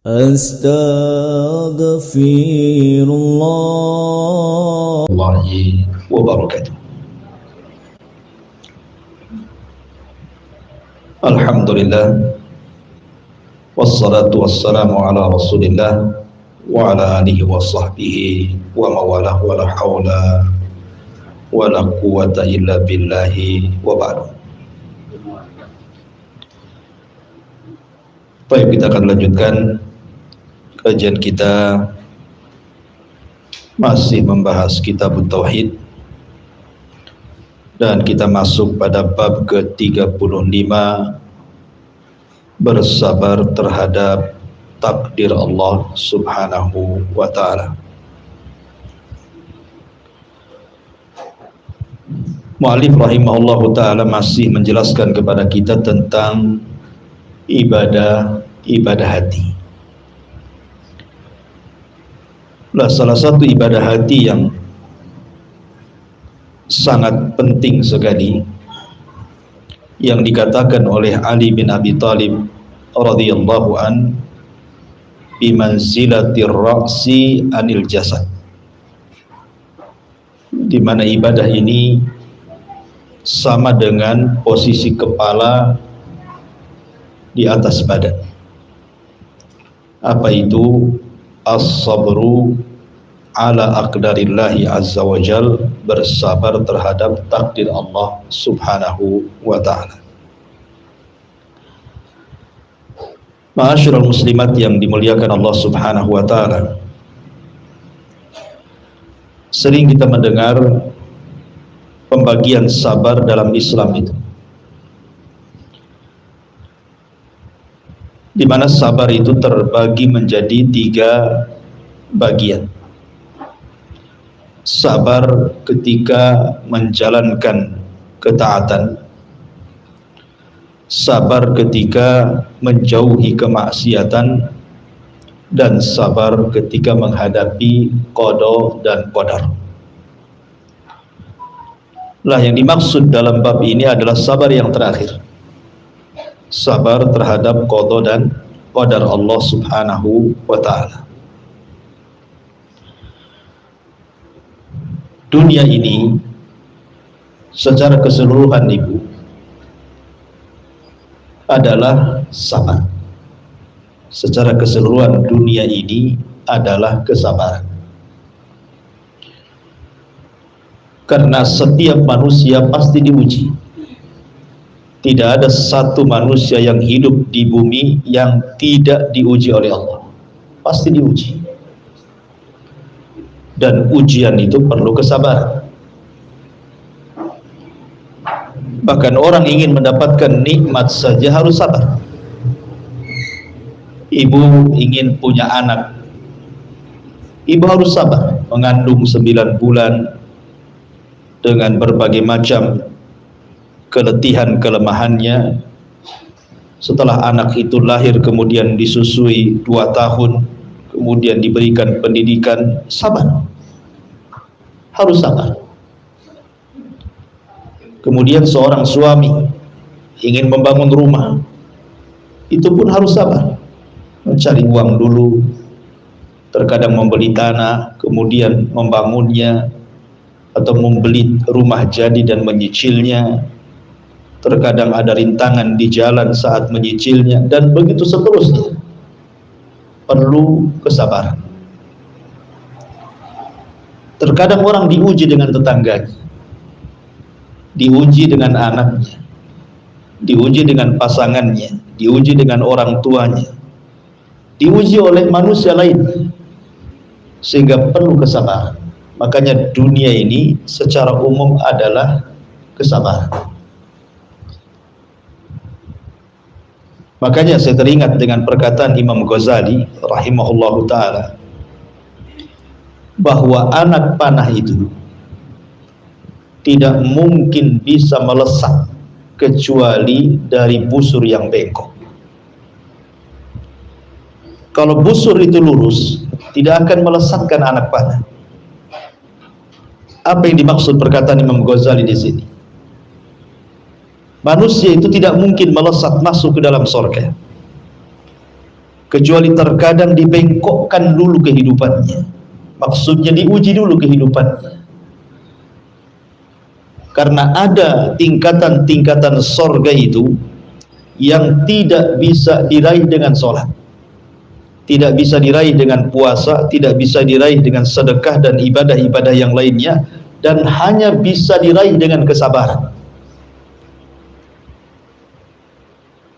Astaghfirullah wabarakatuh. Alhamdulillah, wassalatu wassalamu ala rasulillah wa ala alihi wa sahbihi wa mawalah wa la hawla wa la quwata illa billahi wa ba'du. Baik, kita akan lanjutkan kajian kita, masih membahas kitab Tauhid, dan kita masuk pada bab ke-35, bersabar terhadap takdir Allah subhanahu wa ta'ala. Mu'allif rahimahullahu ta'ala masih menjelaskan kepada kita tentang ibadah hati. Nah, salah satu ibadah hati yang sangat penting sekali yang dikatakan oleh Ali bin Abi Thalib radhiyallahu an, bimanzilatir ra'si anil jasad, di mana ibadah ini sama dengan posisi kepala di atas badan. Apa itu? As-sabru ala aqdarillahi azza wa jal, bersabar terhadap takdir Allah subhanahu wa ta'ala. Ma'asyiral muslimat yang dimuliakan Allah subhanahu wa ta'ala, sering kita mendengar pembagian sabar dalam Islam itu, di mana sabar itu terbagi menjadi 3 bagian. Sabar ketika menjalankan ketaatan, sabar ketika menjauhi kemaksiatan, dan sabar ketika menghadapi qada dan qadar. Lah, yang dimaksud dalam bab ini adalah sabar yang terakhir, sabar terhadap qada dan qadar Allah subhanahu wa ta'ala. Dunia ini secara keseluruhan ibu adalah sabar. Secara keseluruhan dunia ini adalah kesabaran. Karena setiap manusia pasti diuji. Tidak ada satu manusia yang hidup di bumi yang tidak diuji oleh Allah. Pasti diuji. Dan ujian itu perlu kesabaran. Bahkan orang ingin mendapatkan nikmat saja harus sabar. Ibu ingin punya anak, ibu harus sabar, mengandung 9 bulan dengan berbagai macam keletihan kelemahannya. Setelah anak itu lahir kemudian disusui 2 tahun, kemudian diberikan pendidikan, sabar, harus sabar. Kemudian seorang suami ingin membangun rumah, itu pun harus sabar, mencari uang dulu, terkadang membeli tanah, kemudian membangunnya, atau membeli rumah jadi dan menyicilnya. Terkadang ada rintangan di jalan saat menyicilnya, dan begitu seterusnya. Perlu kesabaran. Terkadang orang diuji dengan tetangganya, diuji dengan anaknya, diuji dengan pasangannya, diuji dengan orang tuanya, diuji oleh manusia lain, sehingga perlu kesabaran. Makanya dunia ini secara umum adalah kesabaran. Makanya saya teringat dengan perkataan Imam Ghazali rahimahullahu ta'ala, bahwa anak panah itu tidak mungkin bisa melesat kecuali dari busur yang bengkok. Kalau busur itu lurus, tidak akan melesatkan anak panah. Apa yang dimaksud perkataan Imam Ghazali di sini? Manusia itu tidak mungkin melesat masuk ke dalam surga kecuali terkadang dibengkokkan dulu kehidupannya. Maksudnya diuji dulu kehidupannya, karena ada tingkatan-tingkatan sorga itu yang tidak bisa diraih dengan sholat, tidak bisa diraih dengan puasa, tidak bisa diraih dengan sedekah dan ibadah-ibadah yang lainnya, dan hanya bisa diraih dengan kesabaran.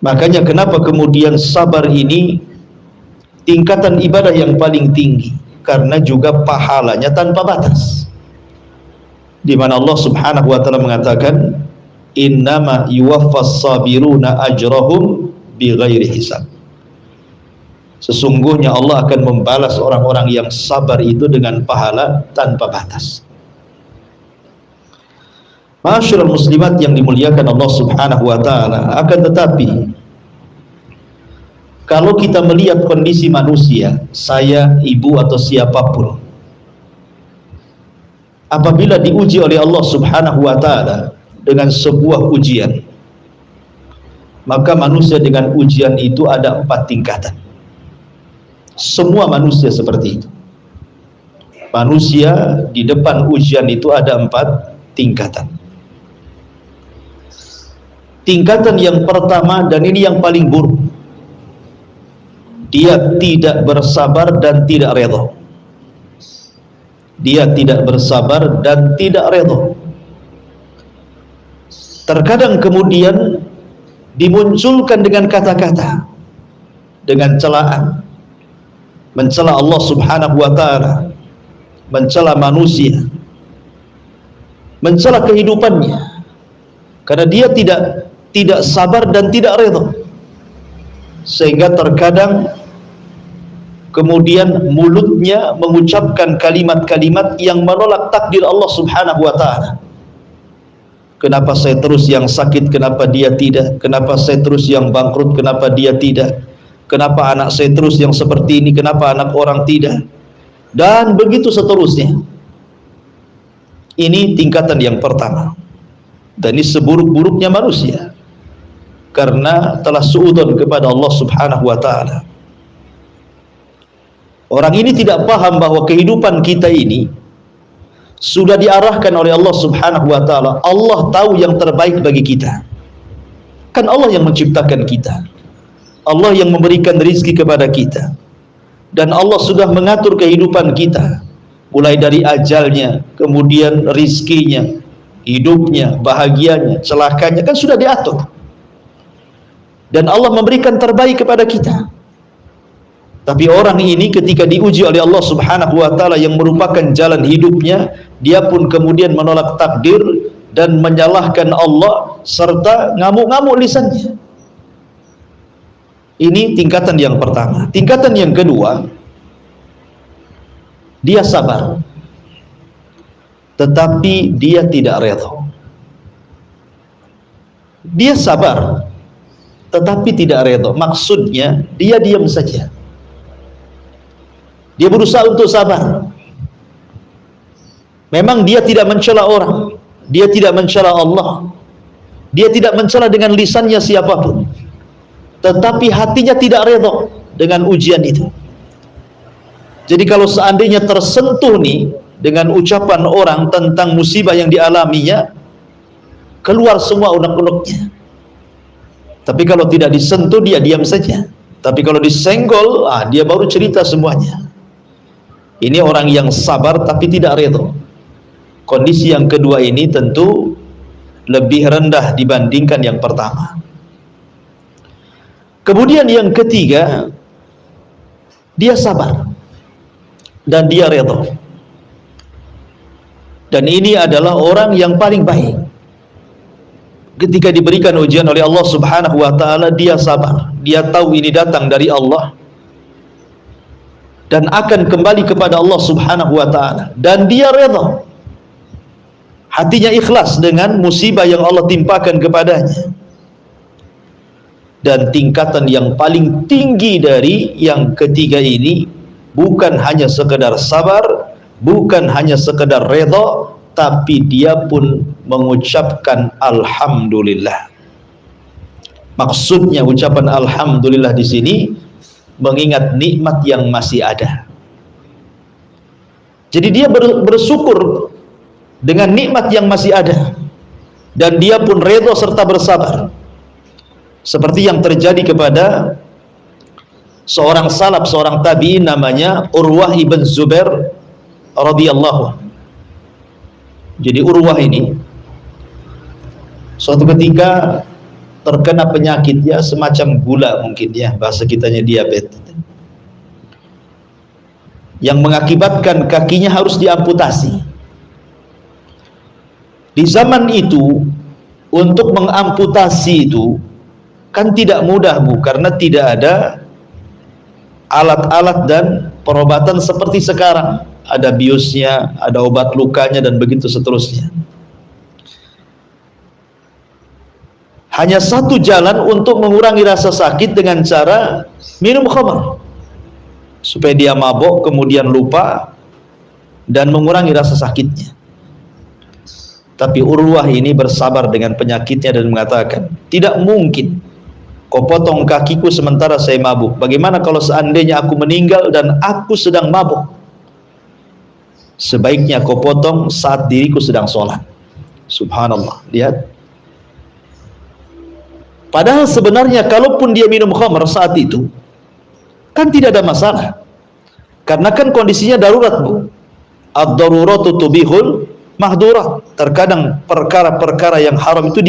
Makanya kenapa kemudian sabar ini tingkatan ibadah yang paling tinggi, karena juga pahalanya tanpa batas, di mana Allah Subhanahu wa taala mengatakan, innama yuwaffas sabiruna ajrahum bighairi hisab. Sesungguhnya Allah akan membalas orang-orang yang sabar itu dengan pahala tanpa batas. Ma'asyiral muslimat yang dimuliakan Allah Subhanahu wa taala, akan tetapi kalau kita melihat kondisi manusia, saya, ibu atau siapapun, apabila diuji oleh Allah Subhanahu wa taala dengan sebuah ujian, maka manusia dengan ujian itu ada 4 tingkatan. Semua manusia seperti itu. Manusia di depan ujian itu ada 4 tingkatan. Tingkatan yang pertama, dan ini yang paling buruk, dia tidak bersabar dan tidak redha. Dia tidak bersabar dan tidak redha. Terkadang kemudian dimunculkan dengan kata-kata, dengan celaan, mencela Allah Subhanahu wa taala, mencela manusia, mencela kehidupannya, karena dia tidak sabar dan tidak redha. Sehingga terkadang kemudian mulutnya mengucapkan kalimat-kalimat yang menolak takdir Allah Subhanahu wa taala. Kenapa saya terus yang sakit, kenapa dia tidak? Kenapa saya terus yang bangkrut, kenapa dia tidak? Kenapa anak saya terus yang seperti ini, kenapa anak orang tidak? Dan begitu seterusnya. Ini tingkatan yang pertama. Dan ini seburuk-buruknya manusia, karena telah suudzon kepada Allah Subhanahu wa taala. Orang ini tidak paham bahwa kehidupan kita ini sudah diarahkan oleh Allah Subhanahu wa taala. Allah tahu yang terbaik bagi kita. Kan Allah yang menciptakan kita, Allah yang memberikan rezeki kepada kita, dan Allah sudah mengatur kehidupan kita, mulai dari ajalnya, kemudian rizkinya, hidupnya, bahagianya, celakanya, kan sudah diatur. Dan Allah memberikan terbaik kepada kita. Tapi orang ini ketika diuji oleh Allah Subhanahu wa taala yang merupakan jalan hidupnya, dia pun kemudian menolak takdir dan menyalahkan Allah serta ngamuk-ngamuk lisannya. Ini tingkatan yang pertama. Tingkatan yang kedua, dia sabar, tetapi dia tidak redha. Dia sabar tetapi tidak redha. Maksudnya dia diam saja. Dia berusaha untuk sabar. Memang dia tidak mencela orang, dia tidak mencela Allah, dia tidak mencela dengan lisannya siapapun, tetapi hatinya tidak redha dengan ujian itu. Jadi kalau seandainya tersentuh nih dengan ucapan orang tentang musibah yang dialaminya, keluar semua unek-uneknya. Tapi kalau tidak disentuh, dia diam saja. Tapi kalau disenggol, dia baru cerita semuanya. Ini orang yang sabar tapi tidak redha. Kondisi yang kedua ini tentu lebih rendah dibandingkan yang pertama. Kemudian yang ketiga, dia sabar dan dia redha. Dan ini adalah orang yang paling baik. Ketika diberikan ujian oleh Allah Subhanahu wa taala, dia sabar. Dia tahu ini datang dari Allah dan akan kembali kepada Allah Subhanahu wa taala, dan dia redha. Hatinya ikhlas dengan musibah yang Allah timpakan kepadanya. Dan tingkatan yang paling tinggi dari yang ketiga ini, bukan hanya sekedar sabar, bukan hanya sekedar redha, tapi dia pun mengucapkan alhamdulillah. Maksudnya ucapan alhamdulillah di sini, mengingat nikmat yang masih ada. Jadi dia bersyukur dengan nikmat yang masih ada, dan dia pun redha serta bersabar, seperti yang terjadi kepada seorang salaf, seorang tabi'in namanya Urwah ibn Zubair radhiyallahu anhu. Jadi Urwah ini suatu ketika terkena penyakit, ya semacam gula mungkin, ya bahasa kitanya diabetes, yang mengakibatkan kakinya harus diamputasi. Di zaman itu untuk mengamputasi itu kan tidak mudah, Bu, karena tidak ada alat-alat dan perobatan seperti sekarang. Ada biusnya, ada obat lukanya, dan begitu seterusnya. Hanya satu jalan untuk mengurangi rasa sakit dengan cara minum khamar, supaya dia mabok kemudian lupa dan mengurangi rasa sakitnya. Tapi Urwah ini bersabar dengan penyakitnya dan mengatakan, tidak mungkin kau potong kakiku sementara saya mabuk. Bagaimana kalau seandainya aku meninggal dan aku sedang mabuk? Sebaiknya kau potong saat diriku sedang sholat. Subhanallah, lihat. Padahal sebenarnya kalaupun dia minum khamr saat itu, kan tidak ada masalah, karena kan kondisinya darurat, Bu. Ad-daruratu tubihul mahdurat. Terkadang perkara-perkara yang haram itu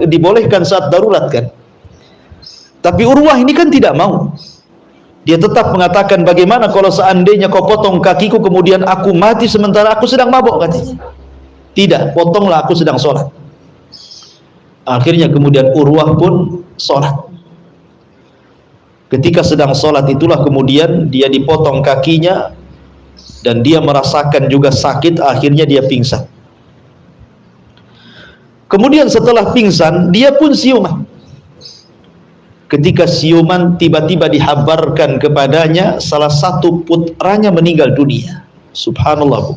dibolehkan saat darurat, kan. Tapi Urwah ini kan tidak mau. Dia tetap mengatakan, bagaimana kalau seandainya kau potong kakiku kemudian aku mati sementara aku sedang mabuk, katanya. Tidak, potonglah, aku sedang sholat. Akhirnya kemudian Urwah pun sholat. Ketika sedang sholat itulah kemudian dia dipotong kakinya, dan dia merasakan juga sakit. Akhirnya dia pingsan. Kemudian setelah pingsan dia pun siuman. Ketika siuman, tiba-tiba dihabarkan kepadanya salah satu putranya meninggal dunia. Subhanallah, Bu.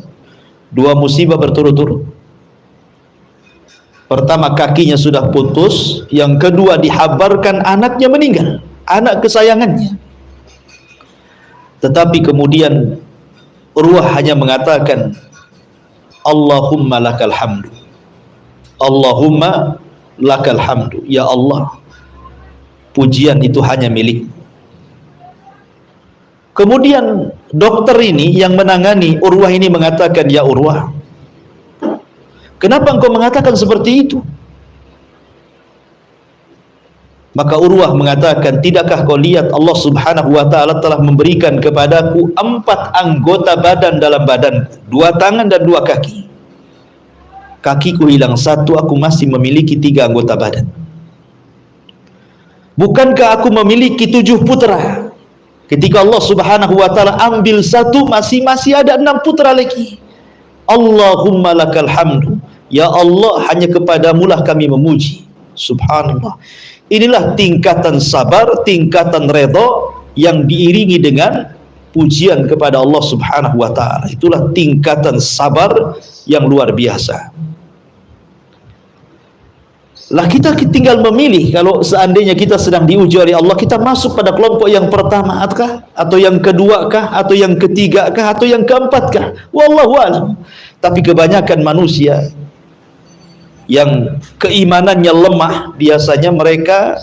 Dua musibah berturut-turut. Pertama, kakinya sudah putus. Yang kedua, dihabarkan anaknya meninggal, anak kesayangannya. Tetapi kemudian Urwah hanya mengatakan, Allahumma lakal hamdu, Allahumma lakal hamdu, ya Allah, pujian itu hanya milik. Kemudian dokter ini yang menangani Urwah ini mengatakan, ya Urwah, kenapa engkau mengatakan seperti itu? Maka Urwah mengatakan, tidakkah kau lihat Allah subhanahu wa ta'ala telah memberikan kepadaku 4 anggota badan dalam badan, 2 tangan dan 2 kaki. Kakiku hilang 1, aku masih memiliki 3 anggota badan. Bukankah aku memiliki 7 putra? Ketika Allah subhanahu wa ta'ala ambil 1, masih ada 6 putra lagi. Allahumma lakal hamdu, ya Allah, hanya kepadamulah kami memuji. Subhanallah. Inilah tingkatan sabar, tingkatan redha yang diiringi dengan pujian kepada Allah subhanahu wa ta'ala. Itulah tingkatan sabar yang luar biasa. Lah kita tinggal memilih, kalau seandainya kita sedang diuji oleh Allah, kita masuk pada kelompok yang pertama kah, atau yang kedua kah, atau yang ketiga kah, atau yang keempat kah? Wallahu a'lam. Tapi kebanyakan manusia yang keimanannya lemah, biasanya mereka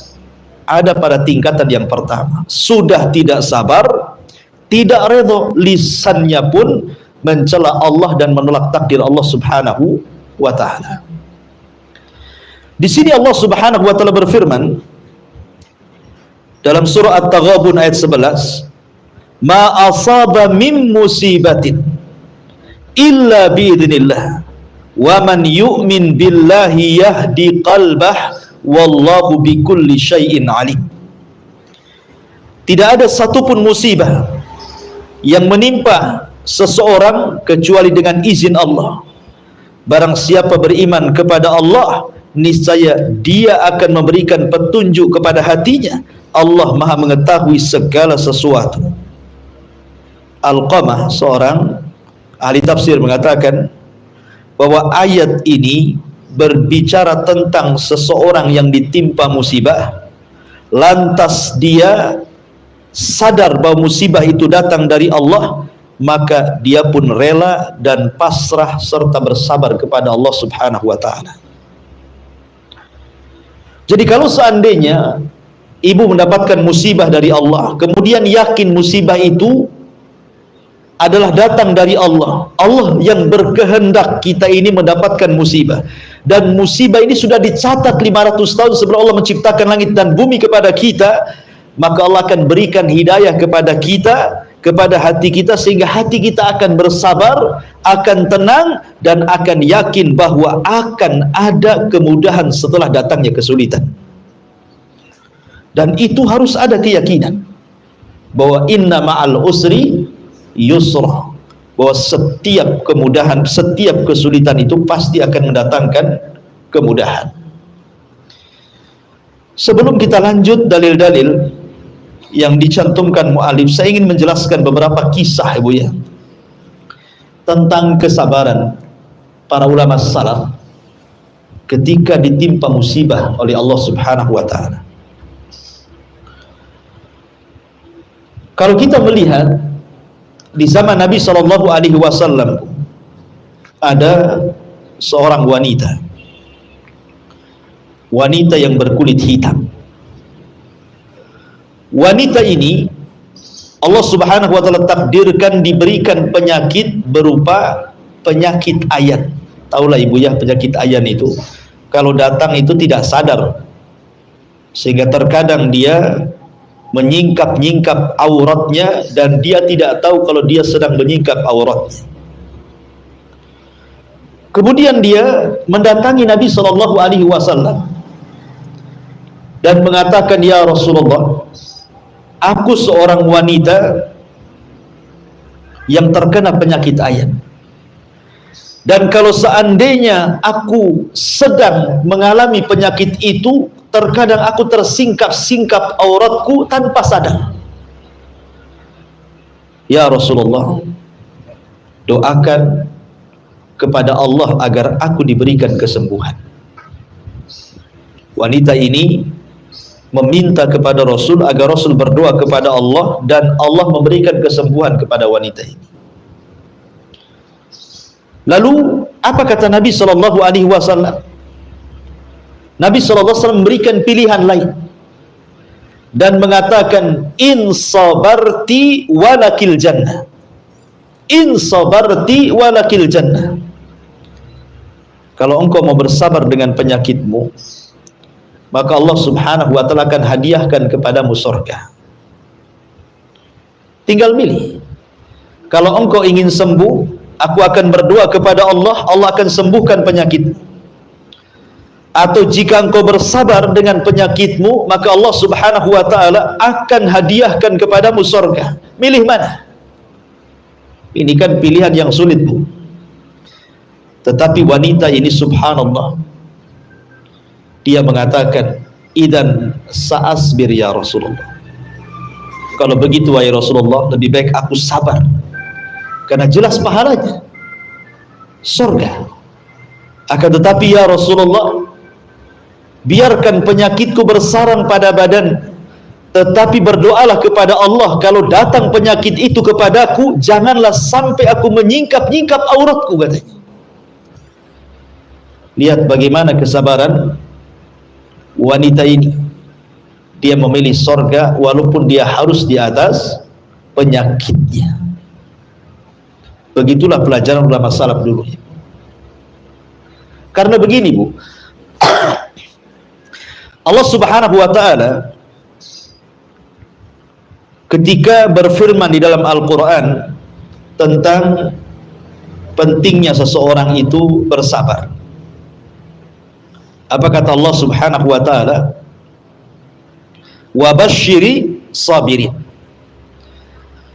ada pada tingkatan yang pertama. Sudah tidak sabar, tidak redha, lisannya pun mencela Allah dan menolak takdir Allah subhanahu wa ta'ala. Di sini Allah subhanahu wa ta'ala berfirman dalam surah At-Taghabun ayat 11, ma asaba min musibatin illa biidznillah wa man yu'min billahi yahdi qalbah wallahu bikulli syai'in alim. Tidak ada satupun musibah yang menimpa seseorang kecuali dengan izin Allah. Barang siapa beriman kepada Allah, niscaya dia akan memberikan petunjuk kepada hatinya. Allah maha mengetahui segala sesuatu. Al-Qamah, seorang ahli tafsir, mengatakan bahwa ayat ini berbicara tentang seseorang yang ditimpa musibah, lantas dia sadar bahwa musibah itu datang dari Allah, maka dia pun rela dan pasrah serta bersabar kepada Allah Subhanahu wa taala. Jadi kalau seandainya ibu mendapatkan musibah dari Allah, kemudian yakin musibah itu adalah datang dari Allah, Allah yang berkehendak kita ini mendapatkan musibah, dan musibah ini sudah dicatat 500 tahun sebelum Allah menciptakan langit dan bumi kepada kita, maka Allah akan berikan hidayah kepada kita, kepada hati kita, sehingga hati kita akan bersabar, akan tenang, dan akan yakin bahwa akan ada kemudahan setelah datangnya kesulitan. Dan itu harus ada keyakinan bahwa inna ma'al usri yusra, bahwa setiap kemudahan, setiap kesulitan itu pasti akan mendatangkan kemudahan. Sebelum kita lanjut dalil-dalil yang dicantumkan mu'alif, saya ingin menjelaskan beberapa kisah, ibu ya, tentang kesabaran para ulama salaf ketika ditimpa musibah oleh Allah Subhanahu wa taala. Kalau kita melihat di zaman Nabi Shallallahu Alaihi Wasallam ada seorang wanita yang berkulit hitam. Wanita ini Allah Subhanahu Wa Taala takdirkan diberikan penyakit berupa penyakit ayan. Taulah ibu ya, penyakit ayan itu kalau datang itu tidak sadar, sehingga terkadang dia menyingkap-nyingkap auratnya dan dia tidak tahu kalau dia sedang menyingkap auratnya. Kemudian dia mendatangi Nabi Shallallahu Alaihi Wasallam dan mengatakan, ya Rasulullah, aku seorang wanita yang terkena penyakit ayan, dan kalau seandainya aku sedang mengalami penyakit itu, terkadang aku tersingkap-singkap auratku tanpa sadar. Ya Rasulullah, doakan kepada Allah agar aku diberikan kesembuhan. Wanita ini meminta kepada Rasul agar Rasul berdoa kepada Allah, dan Allah memberikan kesembuhan kepada wanita ini. Lalu apa kata Nabi Shallallahu Alaihi Wasallam? Nabi SAW memberikan pilihan lain dan mengatakan, in sabarti walakil jannah, in sabarti walakil jannah. Kalau engkau mau bersabar dengan penyakitmu, maka Allah Subhanahu wa Ta'ala akan hadiahkan kepadamu surga. Tinggal milih. Kalau engkau ingin sembuh, aku akan berdoa kepada Allah, Allah akan sembuhkan penyakitmu. Atau jika engkau bersabar dengan penyakitmu, maka Allah Subhanahu wa Ta'ala akan hadiahkan kepadamu surga. Milih mana? Ini kan pilihan yang sulit, bu. Tetapi wanita ini subhanallah, dia mengatakan, idan sa'asbir ya Rasulullah. Kalau begitu wahai Rasulullah, lebih baik aku sabar, karena jelas pahalanya surga. Akan tetapi ya Rasulullah, biarkan penyakitku bersarang pada badan, tetapi berdoalah kepada Allah, kalau datang penyakit itu kepadaku, janganlah sampai aku menyingkap-nyingkap auratku, katanya. Lihat bagaimana kesabaran wanita ini. Dia memilih surga walaupun dia harus di atas penyakitnya. Begitulah pelajaran ulama salaf dulu. Karena begini, bu, Allah Subhanahu wa Ta'ala ketika berfirman di dalam Al-Quran tentang pentingnya seseorang itu bersabar, apa kata Allah Subhanahu wa Ta'ala? Wa basyiri sabirin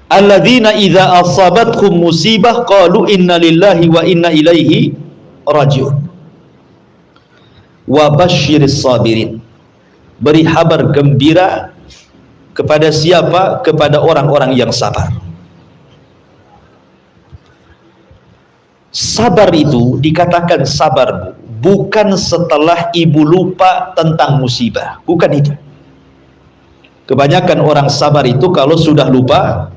alladzina idza asabatkum musibah qalu inna lillahi wa inna ilaihi rajiun. Wa basyiris sabirin, beri kabar gembira kepada siapa? Kepada orang-orang yang sabar. Sabar itu dikatakan sabar, bukan setelah ibu lupa tentang musibah, bukan itu. Kebanyakan orang sabar itu kalau sudah lupa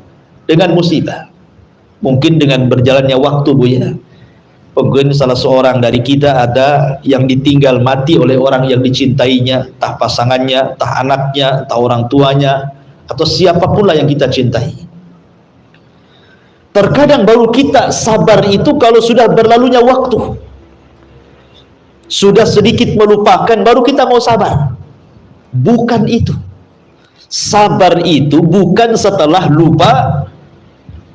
dengan musibah, mungkin dengan berjalannya waktu, Bu ya. Mungkin salah seorang dari kita ada yang ditinggal mati oleh orang yang dicintainya, entah pasangannya, entah anaknya, entah orang tuanya, atau siapapun lah yang kita cintai. Terkadang baru kita sabar itu kalau sudah berlalunya waktu, sudah sedikit melupakan, baru kita mau sabar. Bukan itu. Sabar itu bukan setelah lupa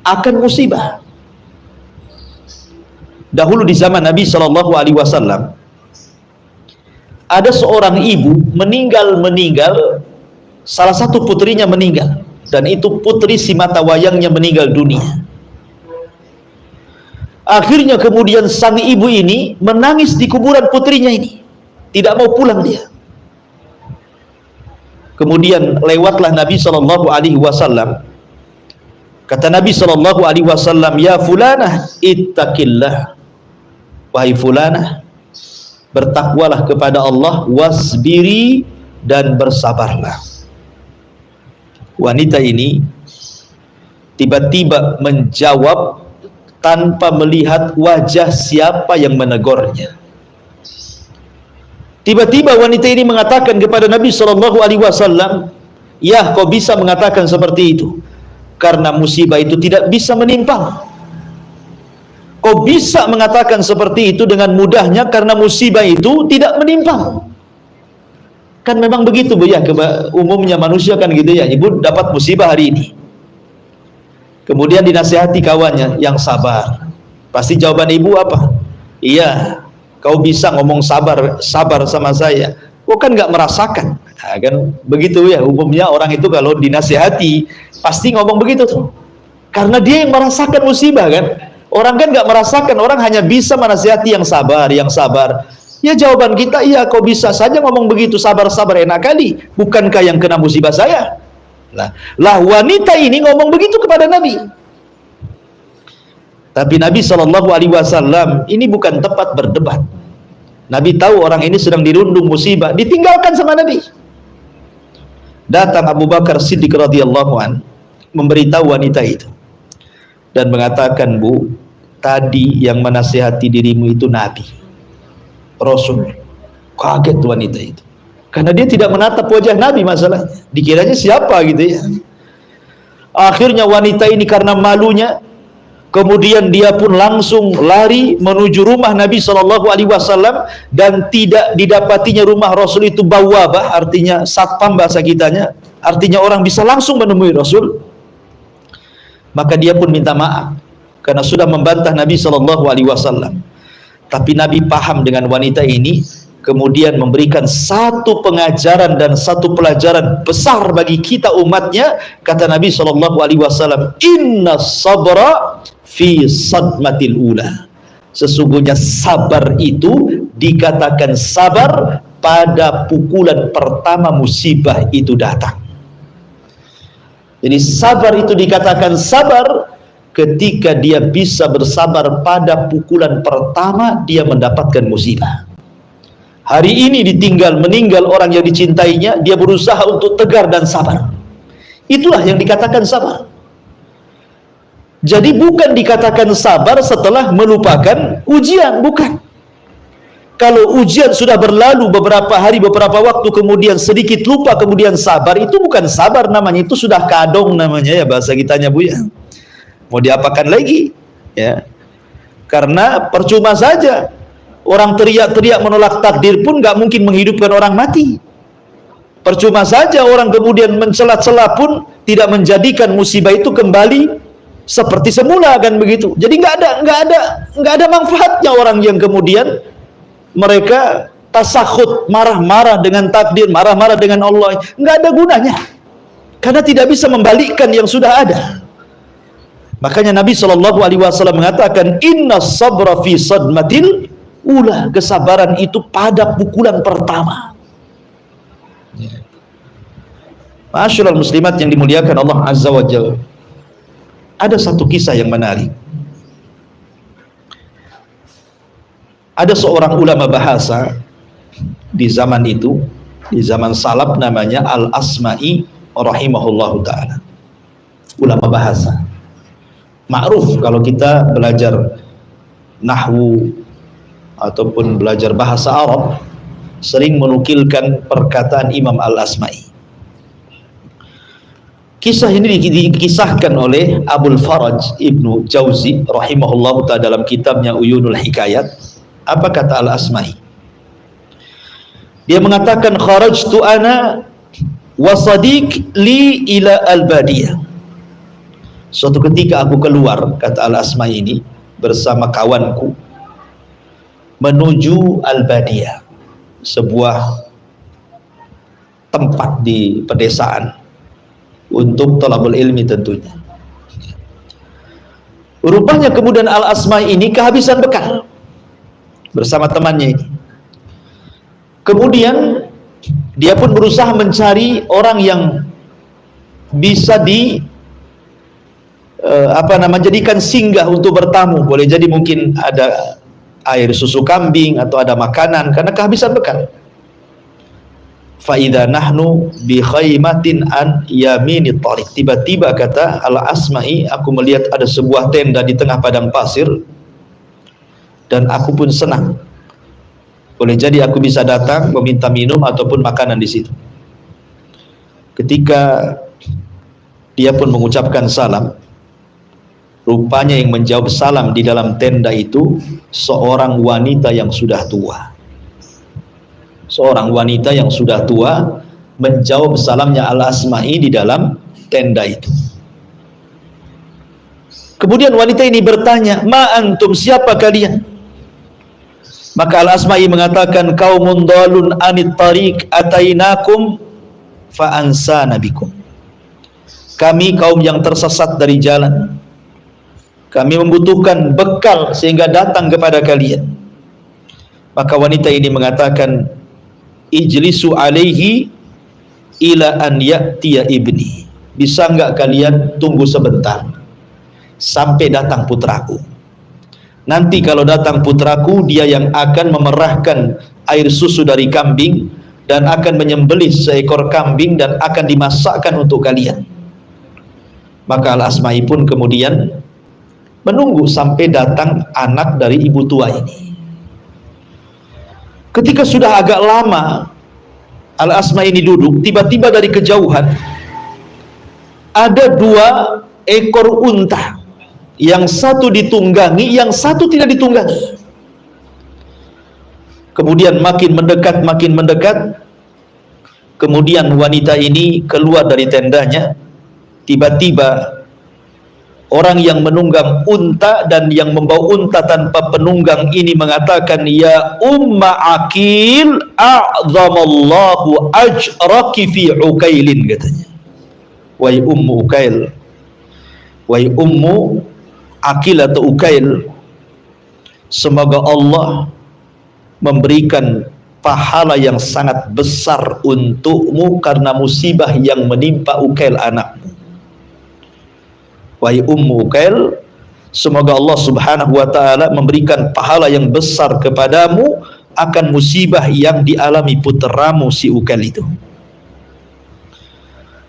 akan musibah. Dahulu di zaman Nabi Shallallahu Alaihi Wasallam ada seorang ibu meninggal, salah satu putrinya meninggal, dan itu putri si mata wayangnya meninggal dunia. Akhirnya kemudian sang ibu ini menangis di kuburan putrinya ini, tidak mau pulang dia. Kemudian lewatlah Nabi Shallallahu Alaihi Wasallam. Kata Nabi Shallallahu Alaihi Wasallam, ya fulanah ittaqillah, wahai fulanah, bertakwalah kepada Allah, wasbiri, dan bersabarlah. Wanita ini tiba-tiba menjawab tanpa melihat wajah siapa yang menegurnya. Tiba-tiba wanita ini mengatakan kepada Nabi Shallallahu Alaihi Wasallam, ya, kau bisa mengatakan seperti itu karena musibah itu tidak bisa menimpa. Kau bisa mengatakan seperti itu dengan mudahnya karena musibah itu tidak menimpa. Kan memang begitu, Bu ya, umumnya manusia kan gitu ya. Ibu dapat musibah hari ini, kemudian dinasihati kawannya, yang sabar. Pasti jawaban ibu apa? Iya, kau bisa ngomong sabar sama saya. Kau kan nggak merasakan. Nah, kan begitu ya, umumnya orang itu kalau dinasihati pasti ngomong begitu tuh, karena dia yang merasakan musibah kan. Orang kan nggak merasakan, orang hanya bisa menasihati yang sabar, yang sabar. Ya jawaban kita, iya, kau bisa saja ngomong begitu, sabar, enak kali. Bukankah yang kena musibah saya? Lah wanita ini ngomong begitu kepada Nabi. Tapi Nabi Shallallahu Alaihi Wasallam ini bukan tempat berdebat. Nabi tahu orang ini sedang dirundung musibah, ditinggalkan sama Nabi. Datang Abu Bakar Siddiq radhiyallahu an, memberitahu wanita itu dan mengatakan, Bu, tadi yang menasihati dirimu itu Nabi, Rasul. Kaget wanita itu, karena dia tidak menatap wajah Nabi, masalahnya dikiranya siapa gitu ya. Akhirnya wanita ini karena malunya, kemudian dia pun langsung lari menuju rumah Nabi Shallallahu Alaihi Wasallam, dan tidak didapatinya rumah Rasul itu bawabah, artinya satpam bahasa kitanya, artinya orang bisa langsung menemui Rasul. Maka dia pun minta maaf karena sudah membantah Nabi Shallallahu Alaihi Wasallam. Tapi Nabi paham dengan wanita ini, kemudian memberikan satu pengajaran dan satu pelajaran besar bagi kita umatnya. Kata Nabi Shallallahu Alaihi Wasallam, Inna sabra fi sadmatil ula. Sesungguhnya sabar itu dikatakan sabar pada pukulan pertama musibah itu datang. Jadi sabar itu dikatakan sabar ketika dia bisa bersabar pada pukulan pertama dia mendapatkan musibah. Hari ini ditinggal, meninggal orang yang dicintainya, dia berusaha untuk tegar dan sabar. Itulah yang dikatakan sabar. Jadi bukan dikatakan sabar setelah melupakan ujian, bukan. Kalau ujian sudah berlalu beberapa hari, beberapa waktu, kemudian sedikit lupa, kemudian sabar, itu bukan sabar namanya, itu sudah kadong namanya ya, bahasa kitanya, Bu ya. Mau diapakan lagi ya? Karena percuma saja orang teriak-teriak menolak takdir pun nggak mungkin menghidupkan orang mati. Percuma saja orang kemudian mencela-cela pun tidak menjadikan musibah itu kembali seperti semula, kan begitu. Jadi nggak ada manfaatnya orang yang kemudian mereka tasakhut, marah-marah dengan takdir, marah-marah dengan Allah, nggak ada gunanya, karena tidak bisa membalikkan yang sudah ada. Makanya Nabi Shallallahu Alaihi Wasallam mengatakan, Inna sabra fi sadmatil ula. Kesabaran itu pada pukulan pertama. Ma'asyiral muslimat yang dimuliakan Allah Azza wa Jalla. Ada satu kisah yang menarik. Ada seorang ulama bahasa di zaman itu, di zaman salaf, namanya Al-Asma'i rahimahullahu ta'ala, ulama bahasa. Ma'ruf kalau kita belajar nahwu ataupun belajar bahasa Arab, sering menukilkan perkataan Imam Al-Asma'i. Kisah ini dikisahkan oleh Abul Faraj Ibnu Jauzi rahimahullahu ta'ala dalam kitabnya Uyunul Hikayat. Apa kata Al-Asma'i? Dia mengatakan, kharajtu ana wa sadiq li ila al-badiyah. Suatu ketika aku keluar, kata Al-Asma'i ini, bersama kawanku menuju al-badiyah, sebuah tempat di pedesaan untuk thalabul ilmi tentunya. Rupanya kemudian Al-Asma'i ini kehabisan bekal bersama temannya ini. Kemudian dia pun berusaha mencari orang yang bisa jadikan singgah untuk bertamu. Boleh jadi mungkin ada air susu kambing atau ada makanan, karena kehabisan bekal. Fa idza nahnu bi khaymatin an yamini tariq. Tiba-tiba kata Al-Asma'i, aku melihat ada sebuah tenda di tengah padang pasir, dan aku pun senang. Boleh jadi aku bisa datang meminta minum ataupun makanan di situ. Ketika dia pun mengucapkan salam, rupanya yang menjawab salam di dalam tenda itu seorang wanita yang sudah tua. Seorang wanita yang sudah tua menjawab salamnya Al-Asma'i di dalam tenda itu. Kemudian wanita ini bertanya, "Ma antum, siapa kalian?" Maka Al-Asma'i mengatakan, "Qaumun dhalun anit tariq atainakum fa ansana bikum." Kami kaum yang tersesat dari jalan. Kami membutuhkan bekal sehingga datang kepada kalian. Maka wanita ini mengatakan, "Ijlisu alaihi ila an ya'tiya ibni." Bisa enggak kalian tunggu sebentar sampai datang putraku? Nanti kalau datang putraku, dia yang akan memerahkan air susu dari kambing dan akan menyembelih seekor kambing dan akan dimasakkan untuk kalian. Maka Al-Asma'i pun kemudian menunggu sampai datang anak dari ibu tua ini. Ketika sudah agak lama Al-Asma'i ini duduk, tiba-tiba dari kejauhan ada 2 ekor unta. Yang satu ditunggangi, yang satu tidak ditunggangi. Kemudian makin mendekat. Kemudian wanita ini keluar dari tendanya. Tiba-tiba orang yang menunggang unta dan yang membawa unta tanpa penunggang ini mengatakan, "Ya Umma Aqil, a'zamallahu ajraki fi Ukailin," katanya. Wahai Ummu Ukail, wahai Ummu Aqil atau Ukail, semoga Allah memberikan pahala yang sangat besar untukmu karena musibah yang menimpa Ukail anakmu. Wahai Ummu Ukail, semoga Allah subhanahu wa ta'ala memberikan pahala yang besar kepadamu akan musibah yang dialami putramu si Ukail itu.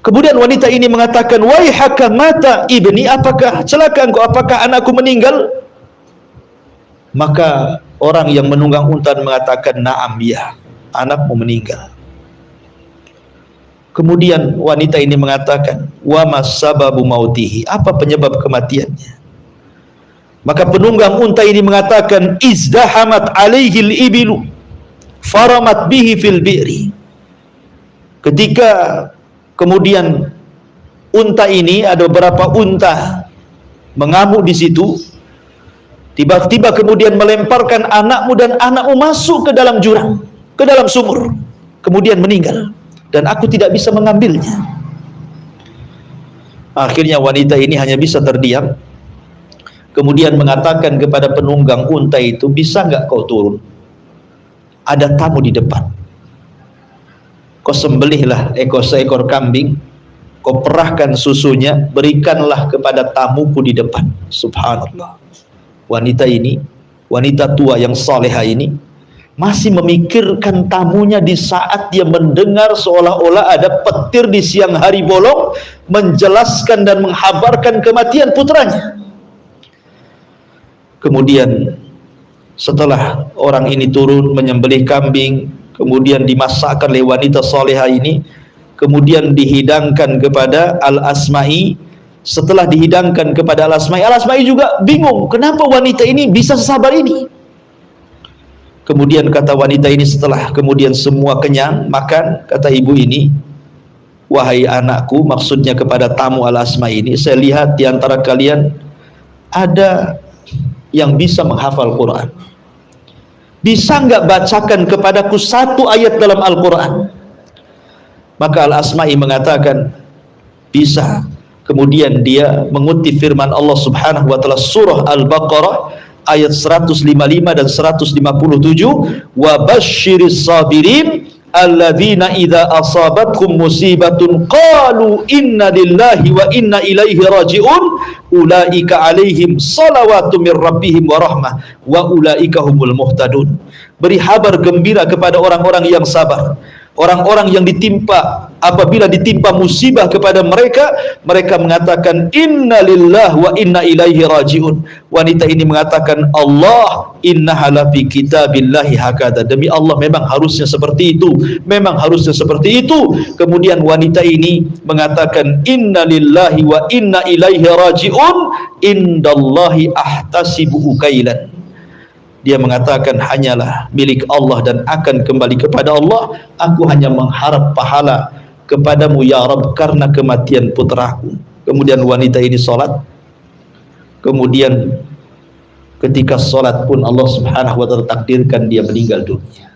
Kemudian wanita ini mengatakan, "Waihaka mata ibni," apakah celaka engkau, apakah anakku meninggal? Maka orang yang menunggang unta mengatakan, "Na'am, ya, anakmu meninggal." Kemudian wanita ini mengatakan, "Wa masababu mautihi," apa penyebab kematiannya? Maka penunggang unta ini mengatakan, "Izdahamat alaihil ibilu faramat bihi fil bi'ri." Ketika kemudian unta ini, ada beberapa unta mengamuk di situ, tiba-tiba kemudian melemparkan anakmu dan anakmu masuk ke dalam jurang, ke dalam sumur, kemudian meninggal, dan aku tidak bisa mengambilnya. Akhirnya wanita ini hanya bisa terdiam, kemudian mengatakan kepada penunggang unta itu, "Bisa nggak kau turun? Ada tamu di depan. Kau sembelihlah seekor kambing, kau perahkan susunya, berikanlah kepada tamuku di depan." Subhanallah. Wanita ini, wanita tua yang salehah ini, masih memikirkan tamunya di saat dia mendengar seolah-olah ada petir di siang hari bolong menjelaskan dan menghabarkan kematian putranya. Kemudian setelah orang ini turun menyembelih kambing, kemudian dimasakkan oleh wanita salehah ini, kemudian dihidangkan kepada Al-Asma'i. Setelah dihidangkan kepada Al-Asma'i, Al-Asma'i juga bingung, kenapa wanita ini bisa sesabar ini. Kemudian kata wanita ini setelah kemudian semua kenyang makan, kata ibu ini, wahai anakku, maksudnya kepada tamu Al-Asma'i ini, saya lihat di antara kalian ada yang bisa menghafal Quran. Bisa nggak bacakan kepadaku satu ayat dalam Al-Quran? Maka Al-Asma'i mengatakan, bisa. Kemudian dia mengutip firman Allah Subhanahu wa taala surah Al-Baqarah ayat 155 dan 157, wa basyiris sabirin alladzina idza asabatkum musibatun qalu inna lillahi wa inna ilaihi rajiun ulaika alaihim salawatu mir rabbihim wa rahmah wa ulaika humul muhtadun. Beri kabar gembira kepada orang-orang yang sabar, orang-orang yang ditimpa, apabila ditimpa musibah kepada mereka, mereka mengatakan inna lillahi wa inna ilaihi rajiun. Wanita ini mengatakan, Allah innaha fi kitabillahi hakada, demi Allah memang harusnya seperti itu, memang harusnya seperti itu. Kemudian wanita ini mengatakan inna lillahi wa inna ilaihi rajiun indallahi ahtasibu ukailan. Dia mengatakan hanyalah milik Allah dan akan kembali kepada Allah. Aku hanya mengharap pahala kepadamu ya Rabb karena kematian putraku. Kemudian wanita ini sholat. Kemudian ketika sholat pun Allah Subhanahu wa ta'ala takdirkan dia meninggal dunia.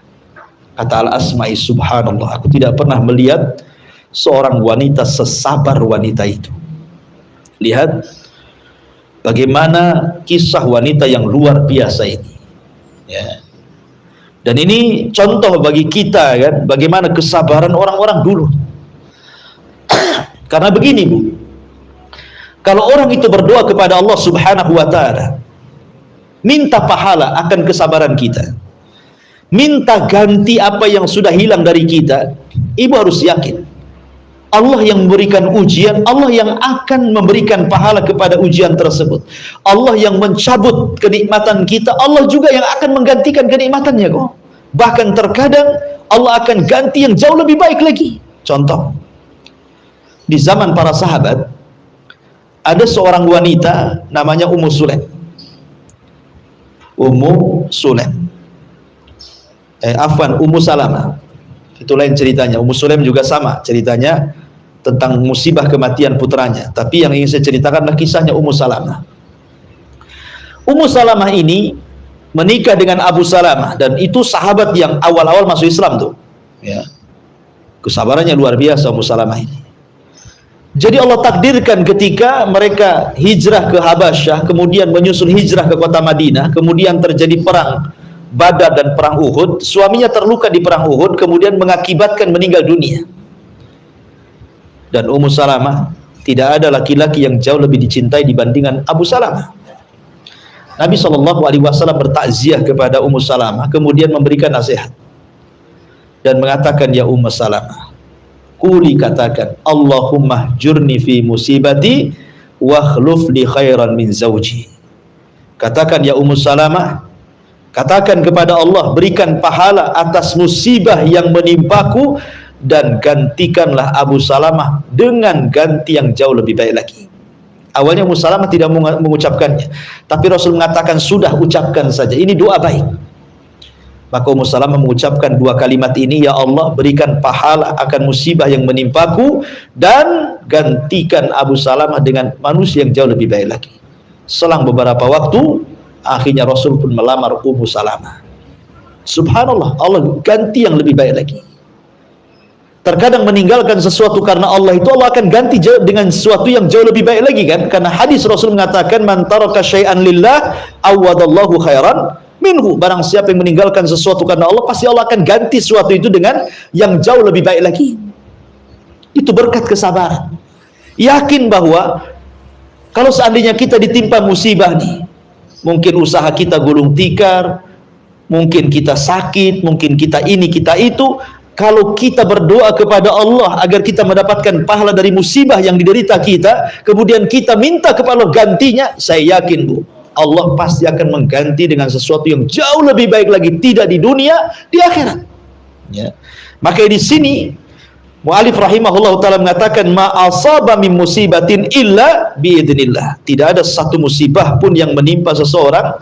Kata Al-Asma'i, subhanallah, aku tidak pernah melihat seorang wanita sesabar wanita itu. Lihat bagaimana kisah wanita yang luar biasa ini. Ya. Dan ini contoh bagi kita kan, bagaimana kesabaran orang-orang dulu. Karena begini Bu, kalau orang itu berdoa kepada Allah Subhanahu wa ta'ala, minta pahala akan kesabaran kita, minta ganti apa yang sudah hilang dari kita, ibu harus yakin Allah yang memberikan ujian, Allah yang akan memberikan pahala kepada ujian tersebut. Allah yang mencabut kenikmatan kita, Allah juga yang akan menggantikan kenikmatannya kok. Bahkan terkadang Allah akan ganti yang jauh lebih baik lagi. Contoh, di zaman para sahabat ada seorang wanita namanya Ummu Sulaim. Ummu Salamah. Itu lain ceritanya. Ummu Sulaim juga sama ceritanya tentang musibah kematian putranya. Tapi yang ingin saya ceritakan adalah kisahnya Ummu Salamah. Ummu Salamah ini menikah dengan Abu Salamah, dan itu sahabat yang awal-awal masuk Islam tuh. Ya. Kesabarannya luar biasa Ummu Salamah ini. Jadi Allah takdirkan ketika mereka hijrah ke Habasyah, kemudian menyusul hijrah ke kota Madinah, kemudian terjadi perang Badar dan perang Uhud, suaminya terluka di perang Uhud, kemudian mengakibatkan meninggal dunia. Dan Ummu Salamah, tidak ada laki-laki yang jauh lebih dicintai dibandingkan Abu Salamah. Nabi SAW bertakziah kepada Ummu Salamah, kemudian memberikan nasihat dan mengatakan, ya Ummu Salamah, quli, katakan, Allahumma jurni fi musibati wa khluf li khairan min zawji. Katakan ya Ummu Salamah, katakan kepada Allah, berikan pahala atas musibah yang menimpaku dan gantikanlah Abu Salamah dengan ganti yang jauh lebih baik lagi. Awalnya Ummu Salamah tidak mengucapkannya, tapi Rasul mengatakan sudah, ucapkan saja, ini doa baik. Maka Ummu Salamah mengucapkan dua kalimat ini, ya Allah, berikan pahala akan musibah yang menimpaku dan gantikan Abu Salamah dengan manusia yang jauh lebih baik lagi. Selang beberapa waktu, akhirnya Rasul pun melamar Ummu Salamah. Subhanallah, Allah ganti yang lebih baik lagi. Terkadang meninggalkan sesuatu karena Allah itu Allah akan ganti dengan sesuatu yang jauh lebih baik lagi kan? Karena hadis Rasul mengatakan, man taraka syai'an lillah awadallahu khairan minhu. Barang siapa yang meninggalkan sesuatu karena Allah, pasti Allah akan ganti sesuatu itu dengan yang jauh lebih baik lagi. Itu berkat kesabaran. Yakin bahwa kalau seandainya kita ditimpa musibah nih, mungkin usaha kita gulung tikar, mungkin kita sakit, mungkin kita ini, kita itu. Kalau kita berdoa kepada Allah agar kita mendapatkan pahala dari musibah yang diderita kita, kemudian kita minta kepada Allah gantinya, saya yakin Bu, Allah pasti akan mengganti dengan sesuatu yang jauh lebih baik lagi, tidak di dunia, di akhirat. Ya. Maka di sini mu'alif rahimahullah ta'ala mengatakan ma asaba min musibatin illa biidznillah. Tidak ada satu musibah pun yang menimpa seseorang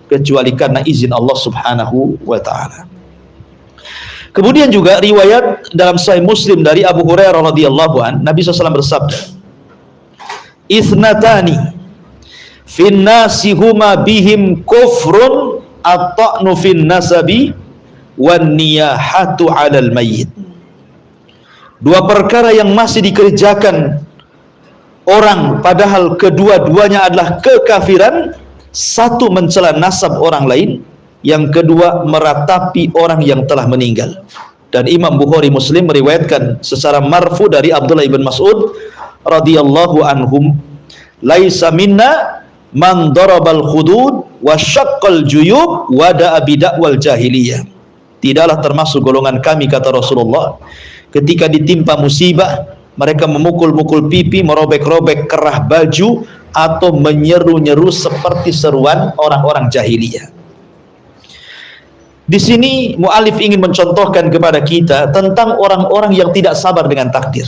kecuali karena izin Allah Subhanahu wa ta'ala. Kemudian juga riwayat dalam Sahih Muslim dari Abu Hurairah radhiyallahu an, Nabi SAW bersabda, "Itsnatani fin nasi huma bihim kufrun at-ta'nu fin nasabi wan niyahatu 'alal mayyit." Dua perkara yang masih dikerjakan orang padahal kedua-duanya adalah kekafiran. Satu, mencela nasab orang lain, yang kedua meratapi orang yang telah meninggal. Dan Imam Bukhari Muslim meriwayatkan secara marfu dari Abdullah ibn Mas'ud radhiyallahu anhum, laisa minna man darabal khudud wa syaqqal juyub wa da'a bid'wal jahiliyah. Tidaklah termasuk golongan kami, kata Rasulullah, ketika ditimpa musibah mereka memukul-mukul pipi, merobek-robek kerah baju, atau menyeru-nyeru seperti seruan orang-orang jahiliyah. Di sini mu'alif ingin mencontohkan kepada kita tentang orang-orang yang tidak sabar dengan takdir,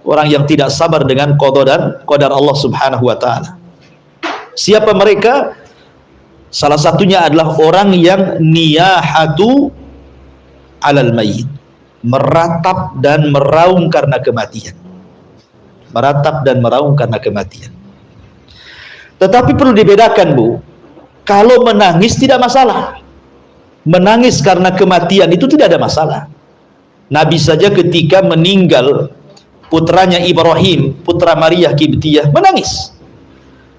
orang yang tidak sabar dengan qada dan qadar Allah Subhanahu wa ta'ala. Siapa mereka? Salah satunya adalah orang yang niyahatu alal mayyit, meratap dan meraung karena kematian. Meratap dan meraung karena kematian. Tetapi perlu dibedakan Bu, kalau menangis tidak masalah. Menangis karena kematian itu tidak ada masalah. Nabi saja ketika meninggal putranya Ibrahim, putra Maria Kibtiyah, menangis.